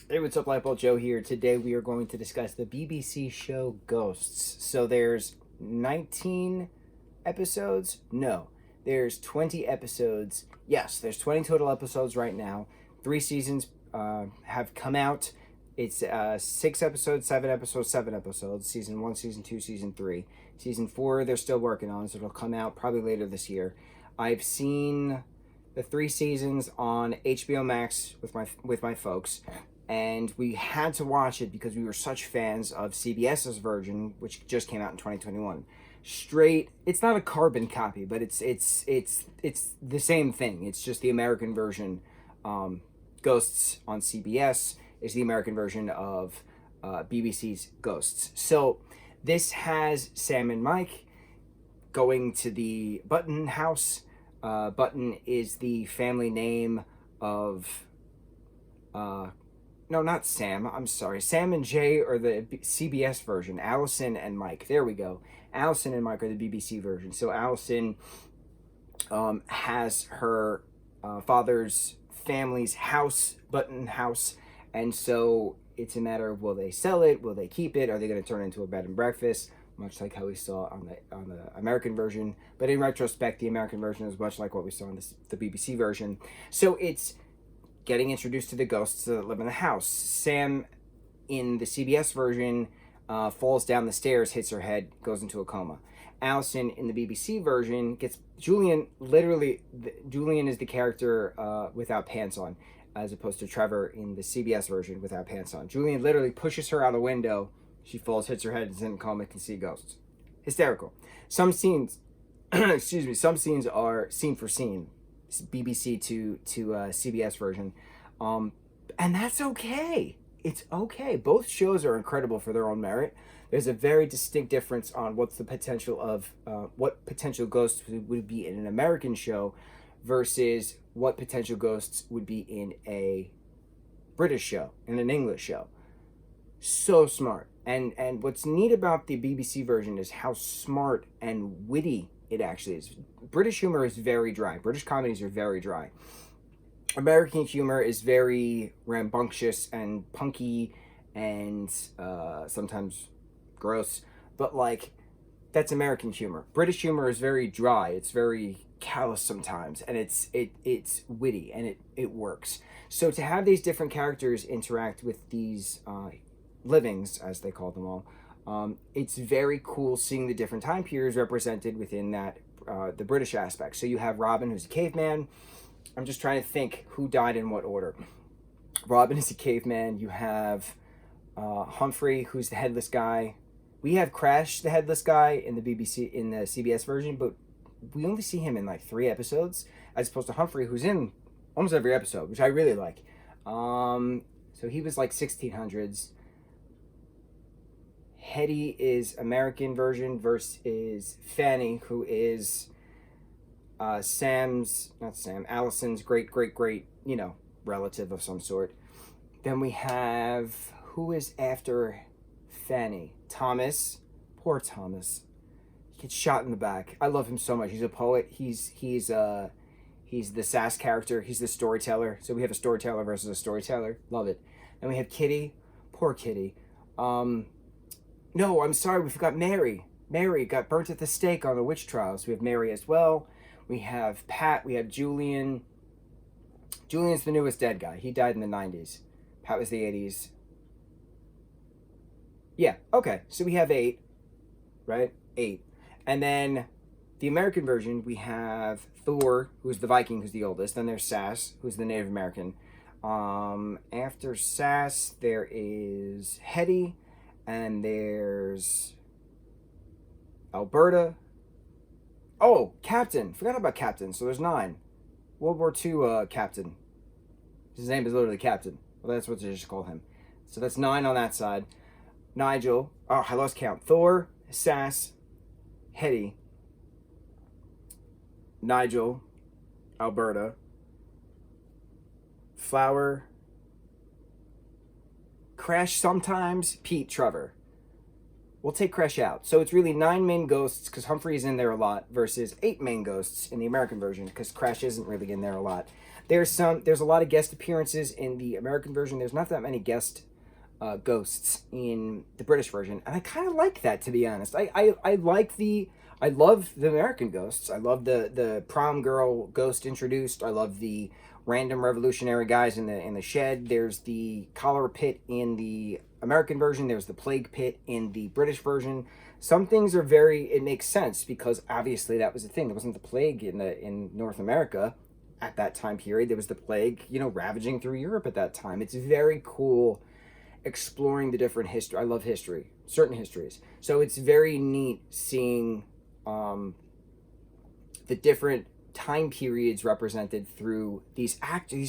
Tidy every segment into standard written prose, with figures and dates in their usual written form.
Hey, what's up, lightboltjoe here. Today we are going to discuss the BBC show Ghosts. So there's 19 episodes? No. There's 20 episodes. Yes, there's 20 total episodes right now. 3 seasons have come out. It's 6 episodes, 7 episodes, 7 episodes. Season 1, Season 2, Season 3. Season 4 they're still working on, so it'll come out probably later this year. I've seen the 3 seasons on HBO Max with my folks, and we had to watch it because we were such fans of CBS's version, which just came out in 2021. Straight, it's not a carbon copy, but it's the same thing. It's just the American version. Ghosts on CBS is the American version of BBC's Ghosts. So this has Sam and Mike going to the Button house. Button is the family name of no, not Sam. I'm sorry. Sam and Jay are the CBS version. Allison and Mike. There we go. Allison and Mike are the BBC version. So Allison has her father's family's house, Button house, and so it's a matter of, will they sell it? Will they keep it? Are they going to turn it into a bed and breakfast? Much like how we saw on the American version. But in retrospect, the American version is much like what we saw in the BBC version. So it's getting introduced to the ghosts that live in the house. Sam, in the CBS version, falls down the stairs, hits her head, goes into a coma. Allison, in the BBC version, gets Julian. Literally, Julian is the character without pants on, as opposed to Trevor in the CBS version without pants on. Julian literally pushes her out a window. She falls, hits her head, is in a coma, can see ghosts. Hysterical. Some scenes, excuse me, some scenes are scene for scene. BBC to CBS version, and that's okay. It's okay. Both shows are incredible for their own merit. There's a very distinct difference on what's the potential of what potential ghosts would be in an American show versus what potential ghosts would be in a British show, in an English show. So smart. And what's neat about the BBC version is how smart and witty it actually is. British humor is very dry. British comedies are very dry. American humor is very rambunctious and punky and sometimes gross. But like, that's American humor. British humor is very dry. It's very callous sometimes, and it's witty, and it works. So to have these different characters interact with these livings, as they call them all, it's very cool seeing the different time periods represented within that the British aspect. So you have Robin, who's a caveman. I'm just trying to think who died in what order. Robin is a caveman. You have Humphrey, who's the headless guy. We have Crash, the headless guy, in the CBS version, but we only see him in like 3 episodes, as opposed to Humphrey, who's in almost every episode, which I really like. So he was like 1600s. Hetty is American version versus Fanny, who is Allison's great, relative of some sort. Then we have, who is after Fanny? Thomas. Poor Thomas. He gets shot in the back. I love him so much. He's a poet. He's the sass character. He's the storyteller. So we have a storyteller versus a storyteller. Love it. Then we have Kitty. Poor Kitty. No, I'm sorry, we forgot Mary. Mary got burnt at the stake on the witch trials. We have Mary as well. We have Pat. We have Julian. Julian's the newest dead guy. He died in the 90s. Pat was the 80s. Yeah, okay. So we have 8, right? 8. And then the American version, we have Thor, who's the Viking, who's the oldest. Then there's Sass, who's the Native American. After Sass, there is Hetty. And there's Alberta. Oh, Captain. Forgot about Captain. So there's 9. World War II Captain. His name is literally Captain. Well, that's what they just call him. So that's 9 on that side. Nigel. Oh, I lost count. Thor, Sass, Hetty, Nigel, Alberta, Flower, Crash sometimes, Pete, Trevor. We'll take Crash out. So it's really 9 main ghosts, because Humphrey is in there a lot, versus 8 main ghosts in the American version, because Crash isn't really in there a lot. There's a lot of guest appearances in the American version. There's not that many guest ghosts in the British version, and I kind of like that, to be honest. I love the American ghosts. I love the prom girl ghost introduced. I love the random revolutionary guys in the shed. There's the cholera pit in the American version. There's the plague pit in the British version. Some things are it makes sense because obviously that was the thing. There wasn't the plague in North America at that time period. There was the plague, ravaging through Europe at that time. It's very cool exploring the different history. I love history, certain histories. So it's very neat seeing the different time periods represented through these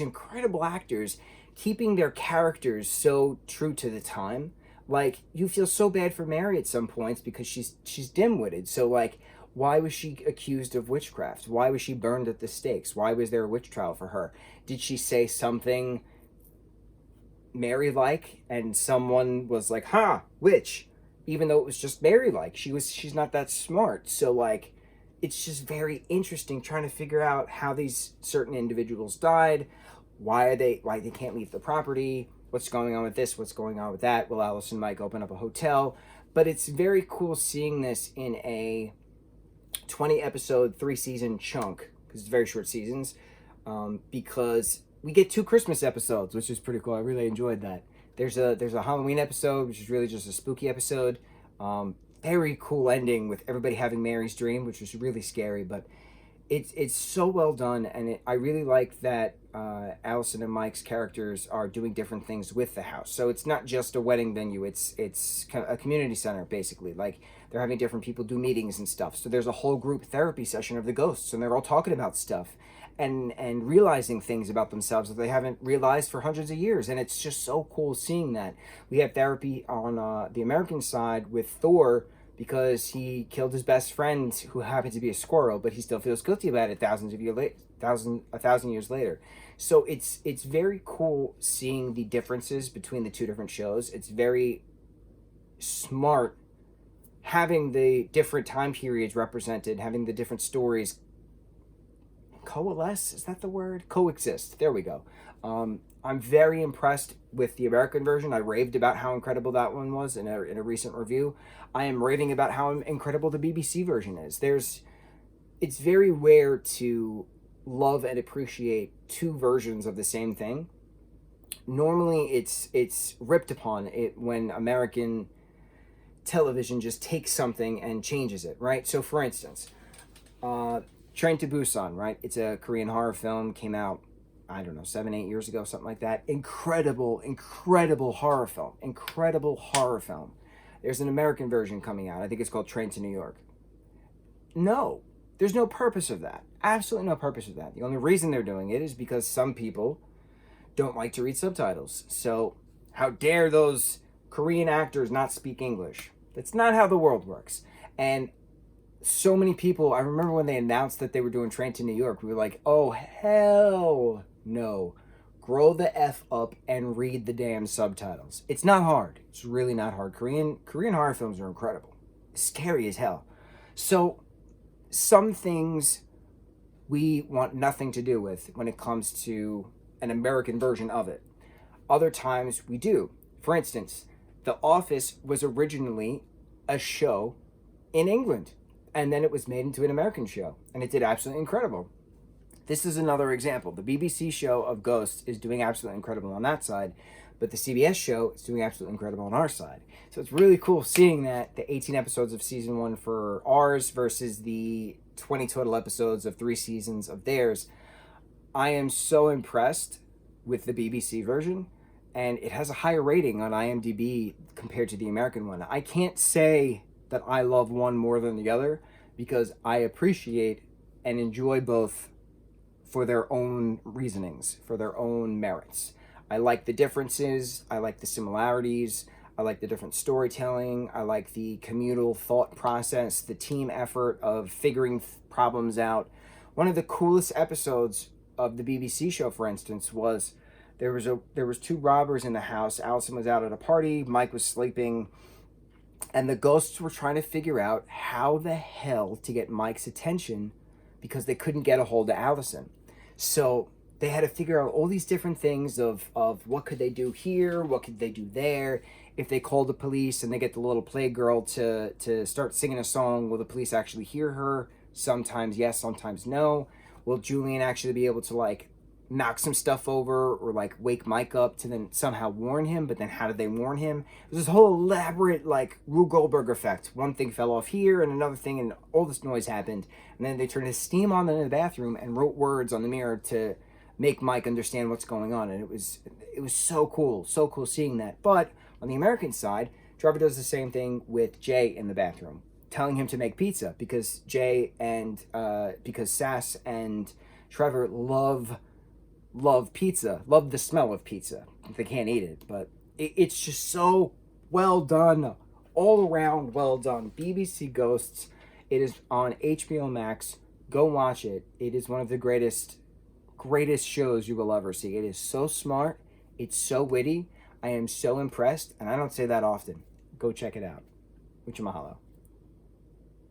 incredible actors, keeping their characters so true to the time. Like, you feel so bad for Mary at some points because she's dim-witted. So, like, why was she accused of witchcraft? Why was she burned at the stakes? Why was there a witch trial for her? Did she say something Mary-like, and someone was like, witch, even though it was just Mary-like? She's not that smart. So, like, it's just very interesting trying to figure out how these certain individuals died, why they can't leave the property, what's going on with this, what's going on with that. Will Alice and Mike open up a hotel? But it's very cool seeing this in a 20 episode, 3-season chunk, because it's very short seasons, because we get 2 Christmas episodes, which is pretty cool. I really enjoyed that. There's a Halloween episode, which is really just a spooky episode. Very cool ending with everybody having Mary's dream, which was really scary, but it's so well done, and I really like that Allison and Mike's characters are doing different things with the house. So it's not just a wedding venue, it's a community center, basically. Like, they're having different people do meetings and stuff. So there's a whole group therapy session of the ghosts, and they're all talking about stuff and realizing things about themselves that they haven't realized for hundreds of years. And it's just so cool seeing that. We have therapy on the American side with Thor, because he killed his best friend, who happened to be a squirrel, but he still feels guilty about it a thousand years later. So it's very cool seeing the differences between the 2 different shows. It's very smart having the different time periods represented, having the different stories coalesce. Is that the word? Coexist. There we go. I'm very impressed with the American version. I raved about how incredible that one was in a recent review. I am raving about how incredible the BBC version is. It's very rare to love and appreciate 2 versions of the same thing. Normally, it's ripped upon it when American television just takes something and changes it, right? So, for instance, Train to Busan, right? It's a Korean horror film, came out, I don't know, 7-8 years ago, something like that. Incredible horror film. Incredible horror film. There's an American version coming out. I think it's called Train to New York. No, there's no purpose of that. Absolutely no purpose of that. The only reason they're doing it is because some people don't like to read subtitles. So how dare those Korean actors not speak English? That's not how the world works. And so many people, I remember when they announced that they were doing Train to New York, we were like, oh, hell no. Grow the F up and read the damn subtitles. It's not hard. It's really not hard. Korean horror films are incredible. Scary as hell. So some things we want nothing to do with when it comes to an American version of it. Other times we do. For instance, The Office was originally a show in England, and then it was made into an American show, and it did absolutely incredible. This is another example. The BBC show of Ghosts is doing absolutely incredible on that side, but the CBS show is doing absolutely incredible on our side. So it's really cool seeing that the 18 episodes of season 1 for ours versus the 20 total episodes of 3 seasons of theirs. I am so impressed with the BBC version, and it has a higher rating on IMDb compared to the American one. I can't say that I love one more than the other, because I appreciate and enjoy both for their own reasonings, for their own merits. I like the differences, I like the similarities, I like the different storytelling, I like the communal thought process, the team effort of figuring problems out. One of the coolest episodes of the BBC show, for instance, was there was 2 robbers in the house. Allison was out at a party, Mike was sleeping, and the ghosts were trying to figure out how the hell to get Mike's attention because they couldn't get a hold of Allison. So they had to figure out all these different things of what could they do here, what could they do there. If they call the police and they get the little playgirl to start singing a song, will the police actually hear her? Sometimes yes, sometimes no. Will Julian actually be able to like knock some stuff over or like wake Mike up to then somehow warn him? But then how did they warn him? There's this whole elaborate like Rube Goldberg effect. One thing fell off here and another thing, and all this noise happened. And then they turned his steam on in the bathroom and wrote words on the mirror to make Mike understand what's going on. And it was so cool seeing that. But on the American side, Trevor does the same thing with Jay in the bathroom, telling him to make pizza because because Sass and Trevor love pizza, love the smell of pizza. They can't eat it, but it's just so well done, all around well done. BBC Ghosts. It is on HBO Max. Go watch it. It is one of the greatest shows you will ever see. It is so smart. It's so witty. I am so impressed, and I don't say that often. Go check it out. Mucho mahalo.